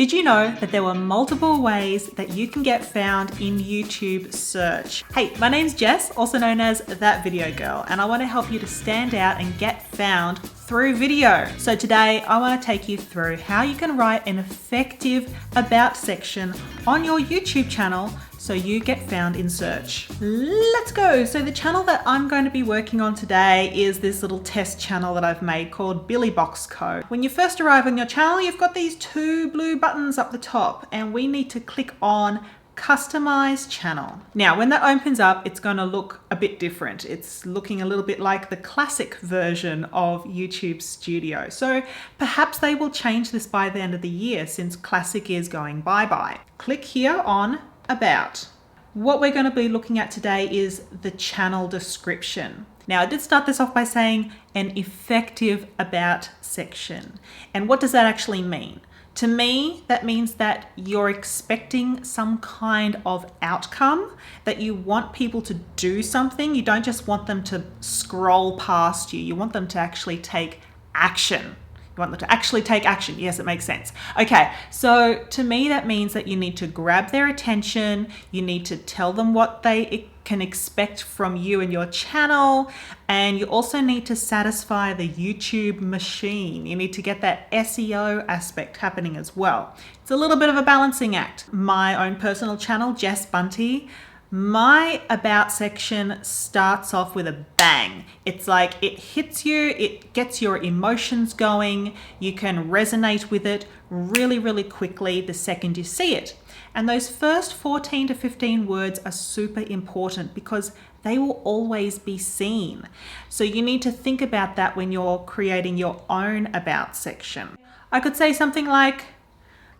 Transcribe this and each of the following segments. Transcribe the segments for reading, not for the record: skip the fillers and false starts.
Did you know that there were multiple ways that you can get found in YouTube search? Hey, my name's Jess, also known as That Video Girl, and I want to help you to stand out and get found through video. So today I want to take you through how you can write an effective about section on your YouTube channel so you get found in search. Let's go. So the channel that I'm going to be working on today is this little test channel that I've made called Billy Box Co. When you first arrive on your channel, you've got these two blue buttons up the top, and we need to click on Customize Channel. Now, when that opens up, it's going to look a bit different. It's looking a little bit like the classic version of YouTube Studio. So perhaps they will change this by the end of the year since Classic is going bye-bye. Click here on About. What we're going to be looking at today is the channel description. Now, I did start this off by saying an effective about section. And what does that actually mean? To me, that means that you're expecting some kind of outcome, that you want people to do something. You don't just want them to scroll past you. You want them to actually take action. You want them to actually take action. Yes, it makes sense. Okay, so to me, that means that you need to grab their attention. You need to tell them what they can expect from you and your channel. And you also need to satisfy the YouTube machine. You need to get that SEO aspect happening as well. It's a little bit of a balancing act. My own personal channel, Jess Bunty, my about section starts off with a bang. It's like it hits you, it gets your emotions going, you can resonate with it really, really quickly the second you see it. And those first 14 to 15 words are super important because they will always be seen. So you need to think about that when you're creating your own about section. I could say something like,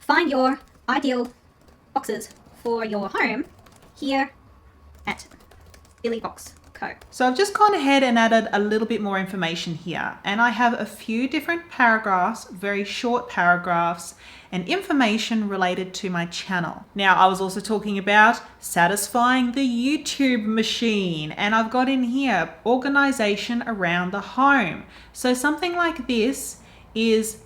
find your ideal boxes for your home here at Billy Box Co. So I've just gone ahead and added a little bit more information here, and I have a few different paragraphs, very short paragraphs, and information related to my channel. Now, I was also talking about satisfying the YouTube machine, and I've got in here organization around the home. So something like this is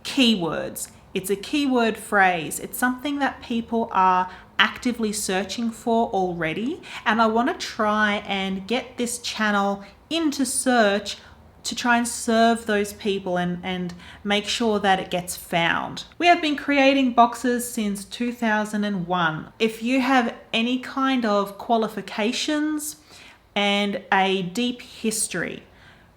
keywords. It's a keyword phrase. It's something that people are actively searching for already, and I want to try and get this channel into search to try and serve those people and make sure that it gets found. We have been creating boxes since 2001. If you have any kind of qualifications and a deep history,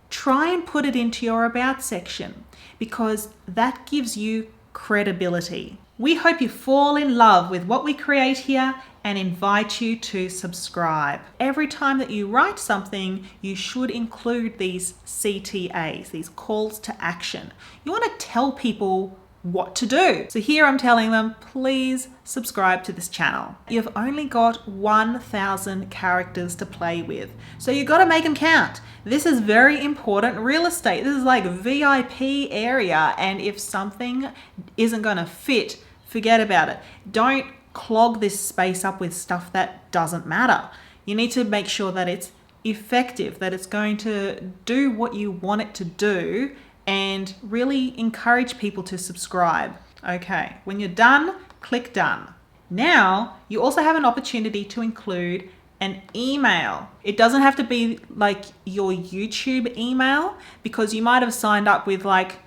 try and put it into your about section because that gives you credibility. We hope you fall in love with what we create here and invite you to subscribe. Every time that you write something, you should include these CTAs, these calls to action. You want to tell people what to do. So here I'm telling them, please subscribe to this channel. You've only got 1,000 characters to play with, so you've got to make them count. This is very important real estate. This is like VIP area, and if something isn't going to fit, forget about it. Don't clog this space up with stuff that doesn't matter. You need to make sure that it's effective, that it's going to do what you want it to do, and really encourage people to subscribe. Okay, when you're done, click done. Now, you also have an opportunity to include an email. It doesn't have to be like your YouTube email, because you might have signed up with like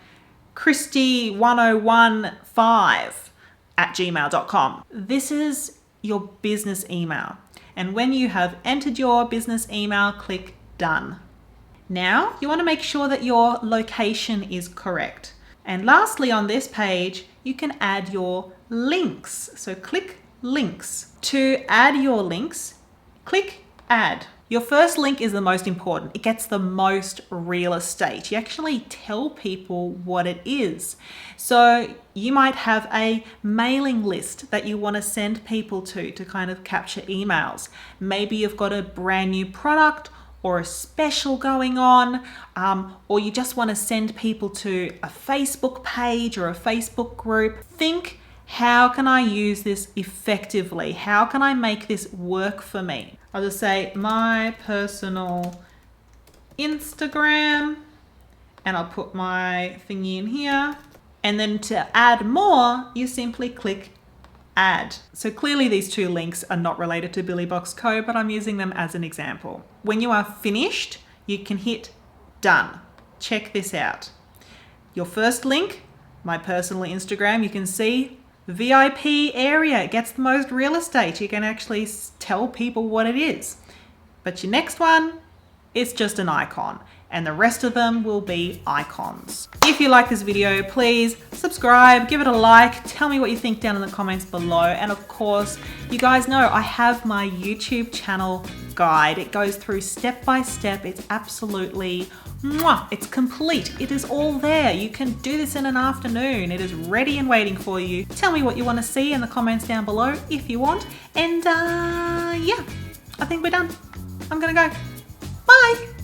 Christy1015@gmail.com. This is your business email. And when you have entered your business email, click done. Now, you want to make sure that your location is correct. And lastly, on this page, you can add your links. So click links. To add your links, click add. Your first link is the most important. It gets the most real estate. You actually tell people what it is. So you might have a mailing list that you want to send people to kind of capture emails. Maybe you've got a brand new product or a special going on, or you just want to send people to a Facebook page or a Facebook group. Think, how can I use this effectively? How can I make this work for me? I'll just say my personal Instagram, and I'll put my thingy in here. And then to add more, you simply click add. So clearly these two links are not related to Billy Box Co, but I'm using them as an example. When you are finished, you can hit done. Check this out. Your first link, my personal Instagram, you can see VIP area. It gets the most real estate. You can actually tell people what it is. But your next one, it's just an icon, and the rest of them will be icons. If you like this video, please subscribe, give it a like, tell me what you think down in the comments below. And of course, you guys know I have my YouTube channel guide. It goes through step by step. It's absolutely mwah, it's complete. It is all there. You can do this in an afternoon. It is ready and waiting for you. Tell me what you want to see in the comments down below if you want. And yeah, I think we're done. I'm gonna go. Bye.